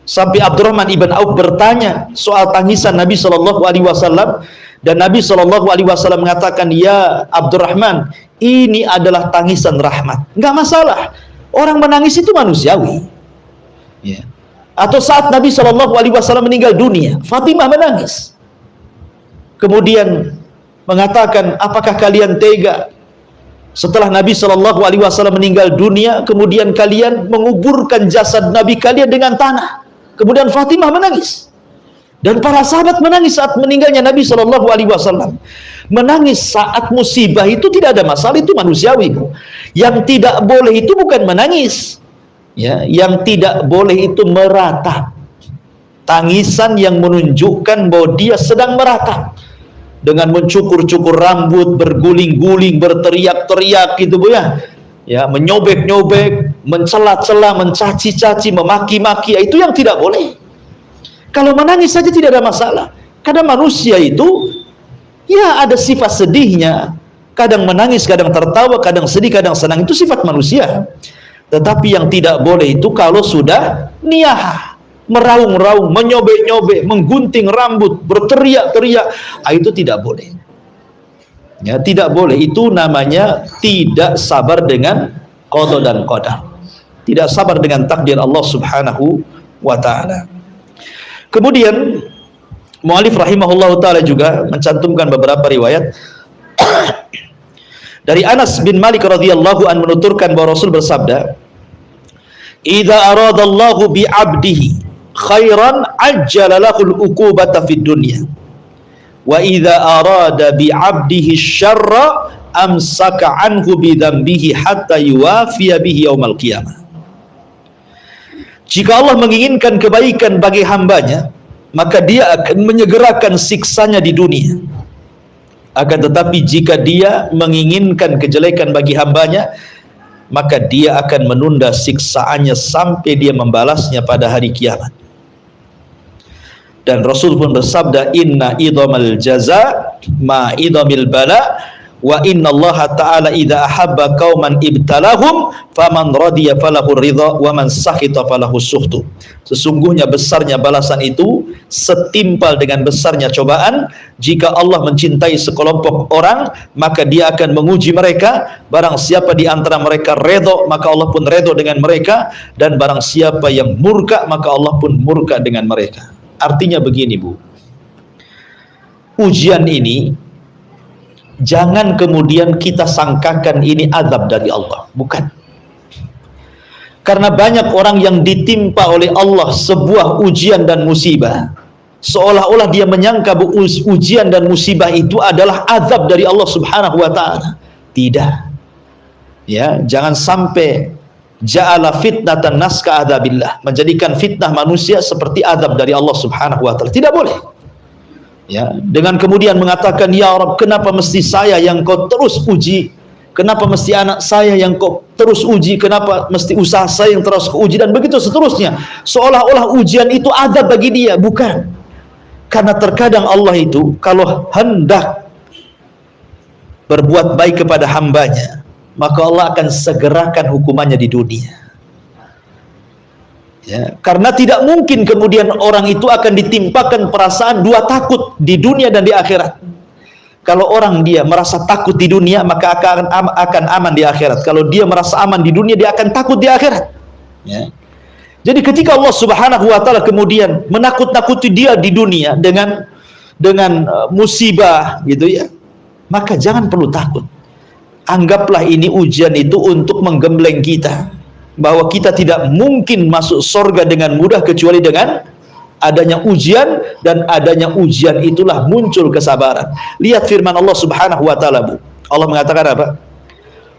Sampai Abdurrahman ibn Auf bertanya soal tangisan Nabi SAW, dan Nabi SAW mengatakan, ya Abdurrahman, ini adalah tangisan rahmat. Enggak masalah, orang menangis itu manusiawi. Ya. Atau saat Nabi SAW meninggal dunia, Fatimah menangis. Kemudian mengatakan, apakah kalian tega setelah Nabi SAW meninggal dunia, kemudian kalian menguburkan jasad Nabi kalian dengan tanah? Kemudian Fatimah menangis. Dan para sahabat menangis saat meninggalnya Nabi SAW. Menangis saat musibah itu tidak ada masalah, itu manusiawi. Yang tidak boleh itu bukan menangis, ya, yang tidak boleh itu meratap. Tangisan yang menunjukkan bahwa dia sedang meratap, dengan mencukur-cukur rambut, berguling-guling, berteriak-teriak gitu Bu ya. Ya, menyobek-nyobek, mencela-cela, mencaci-caci, memaki-maki, itu yang tidak boleh. Kalau menangis saja tidak ada masalah. Kadang manusia itu ya ada sifat sedihnya, kadang menangis, kadang tertawa, kadang sedih, kadang senang, itu sifat manusia. Tetapi yang tidak boleh itu kalau sudah niyah, meraung-raung, menyobek-nyobek, menggunting rambut, berteriak-teriak, itu tidak boleh. Ya, tidak boleh. Itu namanya tidak sabar dengan qada dan qadar. Tidak sabar dengan takdir Allah Subhanahu wa ta'ala. Kemudian mu'alif rahimahullah ta'ala juga mencantumkan beberapa riwayat dari Anas bin Malik radhiyallahu an menuturkan bahwa Rasul bersabda, "Idza aradallahu bi 'abdihi khairan ajjala lahul uqubata fid dunya wa idza arada bi 'abdihi syarra amsaka anhu bi dzambihi hatta yuwafiya bihi yaumal qiyamah." Jika Allah menginginkan kebaikan bagi hambanya, maka dia akan menyegerakan siksanya di dunia. Akan tetapi jika dia menginginkan kejelekan bagi hambanya, maka dia akan menunda siksaannya sampai dia membalasnya pada hari kiamat. Dan Rasul pun bersabda, inna idhamal jaza ma idhamil bala wa inna Allah ta'ala idha ahabba qauman ibtalahum faman radiya falahu ridha wa man sakhita falahu sukhtu. Sesungguhnya besarnya balasan itu setimpal dengan besarnya cobaan. Jika Allah mencintai sekelompok orang, maka dia akan menguji mereka. Barang siapa di antara mereka redha, maka Allah pun redha dengan mereka, dan barang siapa yang murka, maka Allah pun murka dengan mereka. Artinya begini Bu, ujian ini jangan kemudian kita sangkakan ini azab dari Allah, bukan. Karena banyak orang yang ditimpa oleh Allah sebuah ujian dan musibah, seolah-olah dia menyangka ujian dan musibah itu adalah azab dari Allah Subhanahu wa taala. Tidak. Ya, jangan sampai ja'ala fitnatan nas ka adzabillah, menjadikan fitnah manusia seperti azab dari Allah Subhanahu wa taala. Tidak boleh. Ya, dengan kemudian mengatakan, ya Rabb, kenapa mesti saya yang kau terus uji? Kenapa mesti anak saya yang kau terus uji? Kenapa mesti usaha saya yang terus uji? Dan begitu seterusnya. Seolah-olah ujian itu azab bagi dia. Bukan. Karena terkadang Allah itu kalau hendak berbuat baik kepada hambanya, maka Allah akan segerakan hukumannya di dunia. Ya, karena tidak mungkin kemudian orang itu akan ditimpakan perasaan dua takut di dunia dan di akhirat. Kalau orang dia merasa takut di dunia, maka akan aman di akhirat. Kalau dia merasa aman di dunia, dia akan takut di akhirat. Ya. Jadi ketika Allah Subhanahu wa taala kemudian menakut-nakuti dia di dunia dengan musibah gitu ya, maka jangan perlu takut. Anggaplah ini ujian itu untuk menggembleng kita, bahwa kita tidak mungkin masuk surga dengan mudah kecuali dengan adanya ujian, dan adanya ujian itulah muncul kesabaran. Lihat firman Allah Subhanahu wa taala, Bu. Allah mengatakan apa?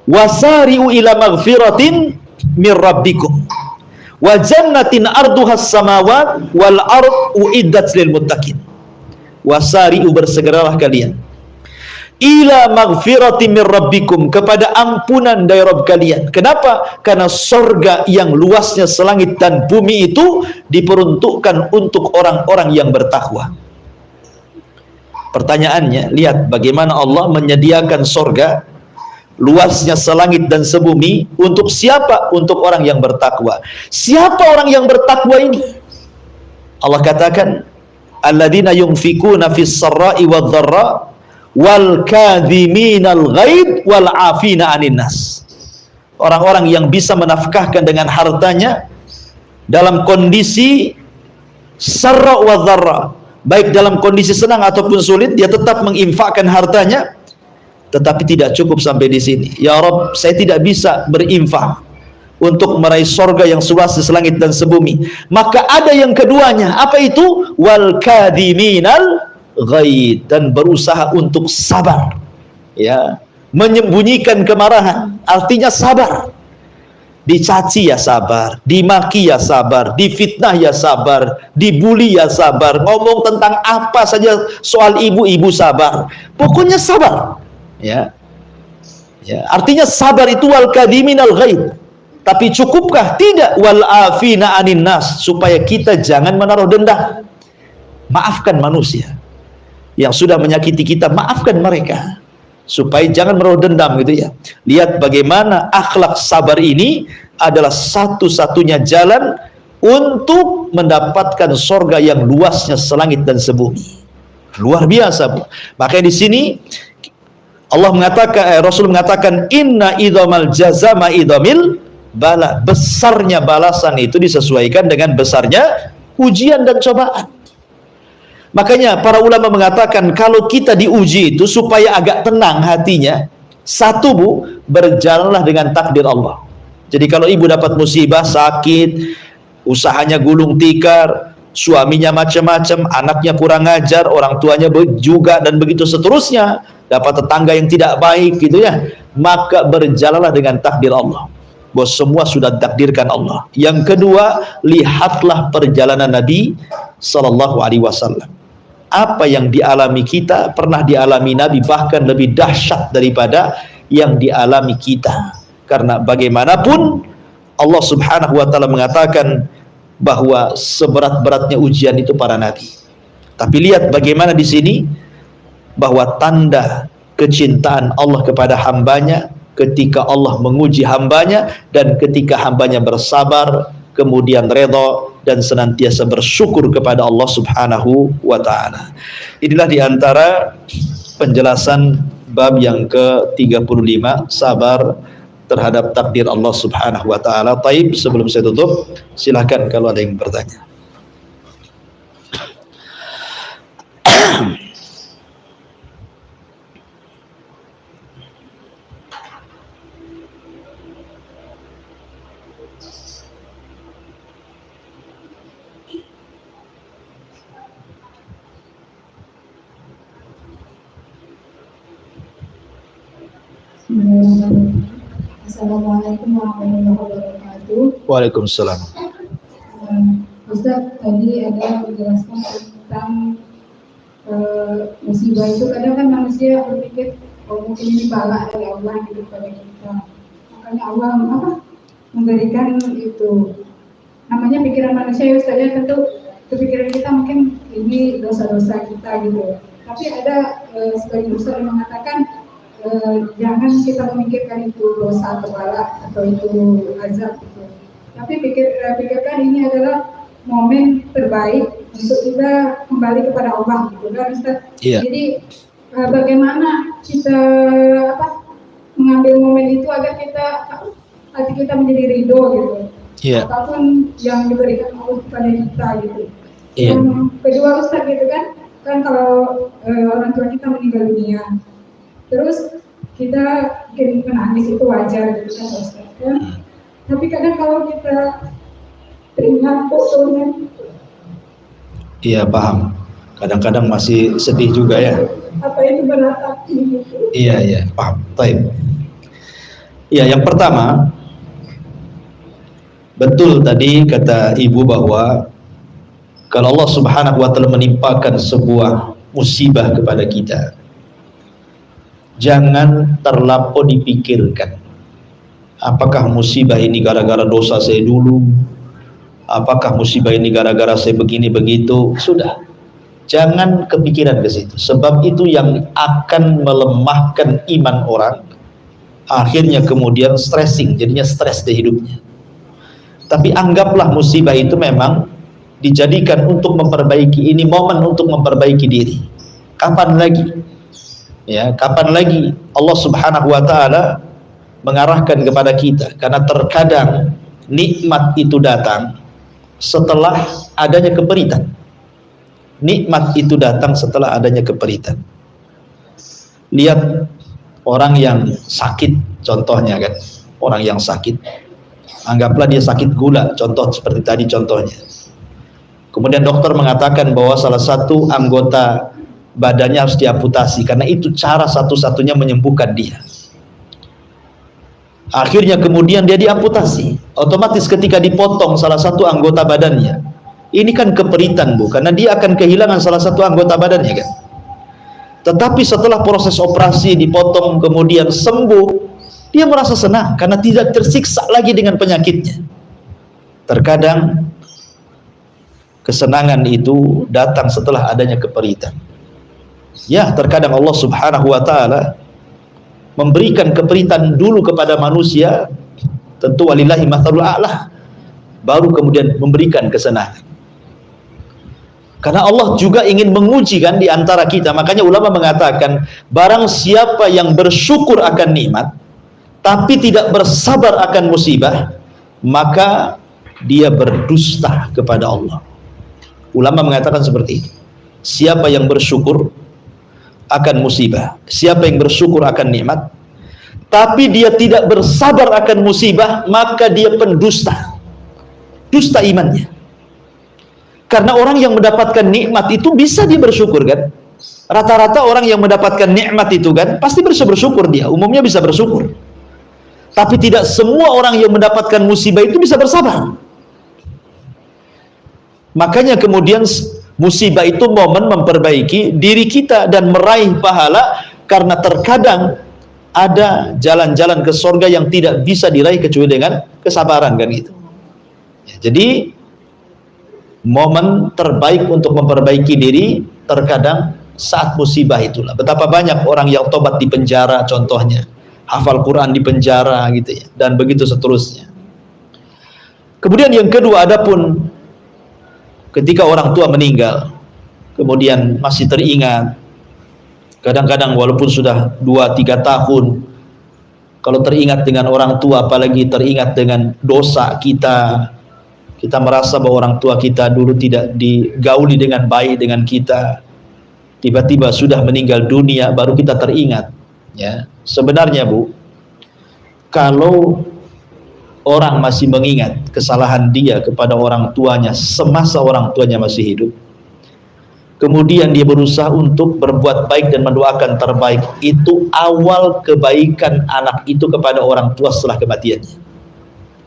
Wasari'u ila maghfiratin mir rabbikum wa jannatin arduhas samawat wal ard uiddat lil muttaqin. Wasari'u, bersegeralah kalian, ila maghfiratin mir rabbikum, kepada ampunan dari Rabb kalian. Kenapa? Karena surga yang luasnya selangit dan bumi itu diperuntukkan untuk orang-orang yang bertakwa. Pertanyaannya, lihat bagaimana Allah menyediakan surga luasnya selangit dan sebumi untuk siapa? Untuk orang yang bertakwa. Siapa orang yang bertakwa ini? Allah katakan, alladzina yunfikuna fis sarra'i wadh dharra wal kadhiminal ghaid wal afina 'anil nas. Orang-orang yang bisa menafkahkan dengan hartanya dalam kondisi sarra wa dharra, baik dalam kondisi senang ataupun sulit, dia tetap menginfakkan hartanya. Tetapi tidak cukup sampai di sini. Ya Rabb, saya tidak bisa berinfak untuk meraih surga yang luas selangit dan sebumi. Maka ada yang keduanya. Apa itu? Wal kadhiminal ghaid, dan berusaha untuk sabar, ya, menyembunyikan kemarahan. Artinya sabar. Dicaci ya sabar, dimaki ya sabar, difitnah ya sabar, dibully ya sabar, ngomong tentang apa saja soal ibu-ibu sabar, pokoknya sabar. Ya, ya, artinya sabar itu wal kadhiminal ghaid. Tapi cukupkah? Tidak. Wal afina 'anin nas, supaya kita jangan menaruh dendam. Maafkan manusia yang sudah menyakiti kita, maafkan mereka, supaya jangan menaruh dendam gitu ya. Lihat bagaimana akhlak sabar ini adalah satu-satunya jalan untuk mendapatkan surga yang luasnya selangit dan sebumi. Luar biasa, Bu. Makanya di sini Allah mengatakan, Rasul mengatakan, inna idhamal jazama idhamil bala, besarnya balasan itu disesuaikan dengan besarnya ujian dan cobaan. Makanya para ulama mengatakan, kalau kita diuji itu supaya agak tenang hatinya, satu, Bu, berjalanlah dengan takdir Allah. Jadi kalau ibu dapat musibah, sakit, usahanya gulung tikar, suaminya macam-macam, anaknya kurang ajar, orang tuanya juga, dan begitu seterusnya, dapat tetangga yang tidak baik gitu ya, maka berjalanlah dengan takdir Allah, bahwa semua sudah takdirkan Allah. Yang kedua, lihatlah perjalanan Nabi Sallallahu Alaihi Wasallam. Apa yang dialami kita pernah dialami Nabi, bahkan lebih dahsyat daripada yang dialami kita. Karena bagaimanapun Allah Subhanahu wa taala mengatakan bahwa seberat-beratnya ujian itu para nabi. Tapi lihat bagaimana di sini, bahwa tanda kecintaan Allah kepada hambanya ketika Allah menguji hambanya, dan ketika hambanya bersabar, kemudian redha dan senantiasa bersyukur kepada Allah Subhanahu wa taala. Inilah diantara penjelasan bab yang ke-35, sabar terhadap takdir Allah Subhanahu wa taala. Taib, sebelum saya tutup, silahkan kalau ada yang bertanya. Assalamualaikum warahmatullahi wabarakatuh. Waalaikumsalam. Ustaz, tadi ada menjelaskan tentang musibah itu. Kadang kan manusia berpikir, oh mungkin ini bala dari Allah gitu pada kita. Makanya Allah memberikan itu. Namanya pikiran manusia ya Ustaz, ya tentu kepikiran kita mungkin ini dosa-dosa kita gitu. Tapi ada sebagian besar yang mengatakan jangan kita memikirkan itu dosa atau bala atau itu azab gitu. Tapi pikirkan ini adalah momen terbaik untuk kita kembali kepada Allah gitu kan Ustaz. Iya. Jadi bagaimana kita mengambil momen itu agar hati kita menjadi ridho gitu. Iya. Apapun yang diberikan Allah kepada kita gitu. Iya. Yang kedua Ustaz gitu kan kalau orang tua kita meninggal dunia, terus kita mungkin menangis itu wajar gitu kan Ustaz ya. Tapi kadang kalau kita teringat fotonya, iya paham. Kadang-kadang masih sedih juga ya. apa itu beratap gitu. Iya paham. Baik. Iya, yang pertama, betul tadi kata ibu bahwa kalau Allah Subhanahu wa taala menimpakan sebuah musibah kepada kita, jangan terlampau dipikirkan. Apakah musibah ini gara-gara dosa saya dulu? Apakah musibah ini gara-gara saya begini begitu? Sudah, jangan kepikiran ke situ. Sebab itu yang akan melemahkan iman orang. Akhirnya kemudian stressing, jadinya stres di hidupnya. Tapi anggaplah musibah itu memang dijadikan untuk memperbaiki, ini momen untuk memperbaiki diri. Kapan lagi? Ya, kapan lagi Allah Subhanahu wa taala mengarahkan kepada kita, karena terkadang nikmat itu datang setelah adanya keperitan. Nikmat itu datang setelah adanya keperitan. Lihat orang yang sakit, contohnya kan, orang yang sakit, anggaplah dia sakit gula, contoh seperti tadi contohnya. Kemudian dokter mengatakan bahwa salah satu anggota badannya harus diamputasi karena itu cara satu-satunya menyembuhkan dia. Akhirnya kemudian dia diamputasi. Otomatis ketika dipotong salah satu anggota badannya, ini kan keperitan Bu, karena dia akan kehilangan salah satu anggota badannya kan. Tetapi setelah proses operasi dipotong kemudian sembuh, dia merasa senang karena tidak tersiksa lagi dengan penyakitnya. Terkadang kesenangan itu datang setelah adanya keperitan. Ya, terkadang Allah Subhanahu wa taala memberikan keperitan dulu kepada manusia, tentu walillahi mathalul a'la, baru kemudian memberikan kesenangan. Karena Allah juga ingin menguji kan di antara kita. Makanya ulama mengatakan, barang siapa yang bersyukur akan nikmat tapi tidak bersabar akan musibah, maka dia berdusta kepada Allah. Ulama mengatakan seperti ini. Siapa yang bersyukur akan musibah, siapa yang bersyukur akan nikmat tapi dia tidak bersabar akan musibah, maka dia pendusta, dusta imannya. Karena orang yang mendapatkan nikmat itu bisa dia bersyukur kan. Rata-rata orang yang mendapatkan nikmat itu kan pasti bersyukur, dia umumnya bisa bersyukur. Tapi tidak semua orang yang mendapatkan musibah itu bisa bersabar. Makanya kemudian musibah itu momen memperbaiki diri kita dan meraih pahala, karena terkadang ada jalan-jalan ke surga yang tidak bisa diraih kecuali dengan kesabaran kan gitu. Ya, jadi momen terbaik untuk memperbaiki diri terkadang saat musibah itulah. Betapa banyak orang yang tobat di penjara contohnya, hafal Quran di penjara gitu ya, dan begitu seterusnya. Kemudian yang kedua, adapun ketika orang tua meninggal, kemudian masih teringat, kadang-kadang walaupun sudah 2-3 tahun, kalau teringat dengan orang tua, apalagi teringat dengan dosa kita, kita merasa bahwa orang tua kita dulu tidak digauli dengan baik dengan kita, tiba-tiba sudah meninggal dunia, baru kita teringat. Ya, sebenarnya Bu, kalau orang masih mengingat kesalahan dia kepada orang tuanya semasa orang tuanya masih hidup, kemudian dia berusaha untuk berbuat baik dan mendoakan terbaik, itu awal kebaikan anak itu kepada orang tua setelah kematiannya.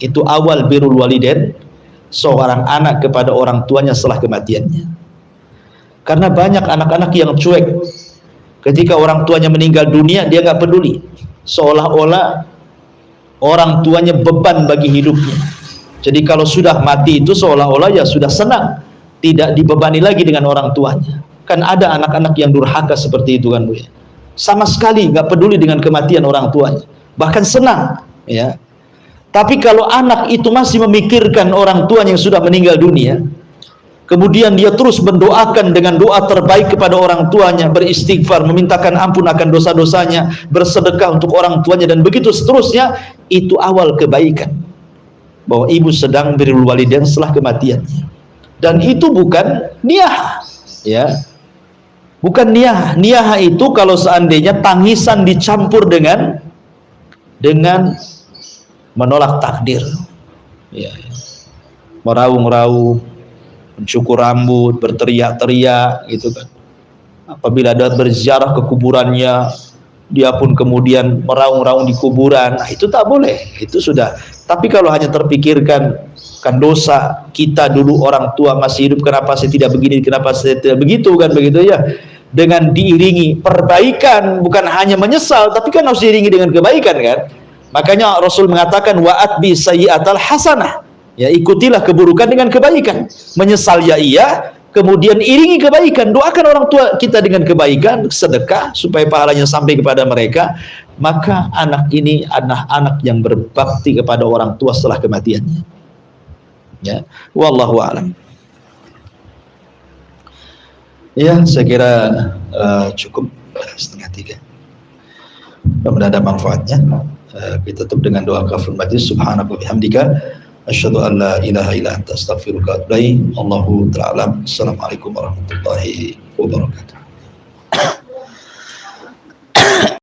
Itu awal birrul walidain seorang anak kepada orang tuanya setelah kematiannya. Karena banyak anak-anak yang cuek, ketika orang tuanya meninggal dunia dia nggak peduli, seolah-olah orang tuanya beban bagi hidupnya. Jadi kalau sudah mati itu seolah-olah ya sudah senang, tidak dibebani lagi dengan orang tuanya. Kan ada anak-anak yang durhaka seperti itu kan Bu ya, sama sekali nggak peduli dengan kematian orang tuanya, bahkan senang ya. Tapi kalau anak itu masih memikirkan orang tuanya yang sudah meninggal dunia, kemudian dia terus mendoakan dengan doa terbaik kepada orang tuanya, beristighfar, memintakan ampun akan dosa-dosanya, bersedekah untuk orang tuanya, dan begitu seterusnya, itu awal kebaikan, bahwa ibu sedang birrul walidain setelah kematiannya. Dan itu bukan niyah, ya, bukan niyah. Niyah itu kalau seandainya tangisan dicampur dengan menolak takdir, ya, meraung-raung, mencukur rambut, berteriak-teriak gitu kan. Apabila ada berziarah ke kuburannya, dia pun kemudian meraung-raung di kuburan, nah, itu tak boleh, itu sudah. Tapi kalau hanya terpikirkan, kan dosa kita dulu orang tua masih hidup, kenapa saya tidak begini, kenapa saya tidak begitu, kan begitu ya. Dengan diiringi perbaikan, bukan hanya menyesal, tapi kan harus diiringi dengan kebaikan kan. Makanya Rasul mengatakan wa'at bi sayyi'atal hasanah, ya, ikutilah keburukan dengan kebaikan. Menyesal ya iya, kemudian iringi kebaikan, doakan orang tua kita dengan kebaikan, sedekah supaya pahalanya sampai kepada mereka. Maka anak ini adalah anak yang berbakti kepada orang tua setelah kematiannya, ya. Wallahu a'lam. Ya, saya kira cukup 2:30. Mudah-mudahan ada manfaatnya. Kita tutup dengan doa kafaratul majlis. Subhanaka wa bihamdika asyhadu an la ilaha illa anta astaghfiruka wa atubu ilaik. Allahu ta'ala. Assalamualaikum warahmatullahi wabarakatuh.